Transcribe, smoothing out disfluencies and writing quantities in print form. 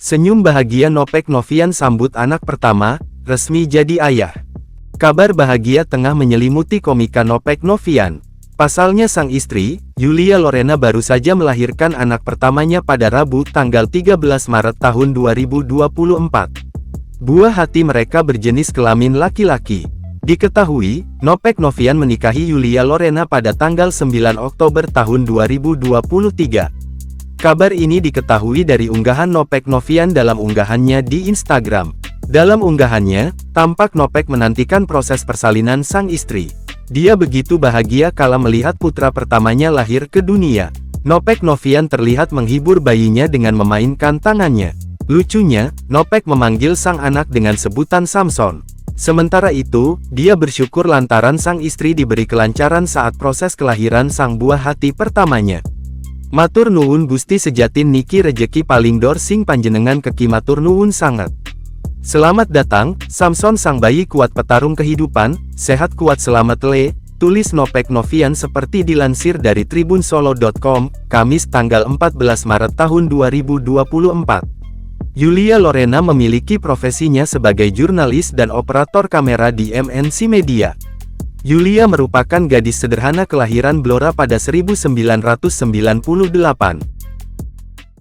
Senyum bahagia Nopek Novian sambut anak pertama, resmi jadi ayah. Kabar bahagia tengah menyelimuti komika Nopek Novian. Pasalnya sang istri, Yulia Lorena baru saja melahirkan anak pertamanya pada Rabu tanggal 13 Maret tahun 2024. Buah hati mereka berjenis kelamin laki-laki. Diketahui, Nopek Novian menikahi Yulia Lorena pada tanggal 9 Oktober tahun 2023. Kabar ini diketahui dari unggahan Nopek Novian dalam unggahannya di Instagram. Dalam unggahannya, tampak Nopek menantikan proses persalinan sang istri. Dia begitu bahagia kala melihat putra pertamanya lahir ke dunia. Nopek Novian terlihat menghibur bayinya dengan memainkan tangannya. Lucunya, Nopek memanggil sang anak dengan sebutan Samson. Sementara itu, dia bersyukur lantaran sang istri diberi kelancaran saat proses kelahiran sang buah hati pertamanya. Matur nuwun Gusti Sejatin niki rejeki paling dor sing panjenengan keki matur nuwun sangat. Selamat datang, Samson sang bayi kuat petarung kehidupan, sehat kuat selamat le, tulis Nopek Novian seperti dilansir dari tribunsolo.com, Kamis tanggal 14 Maret tahun 2024. Yulia Lorena memiliki profesinya sebagai jurnalis dan operator kamera di MNC Media. Yulia merupakan gadis sederhana kelahiran Blora pada 1998.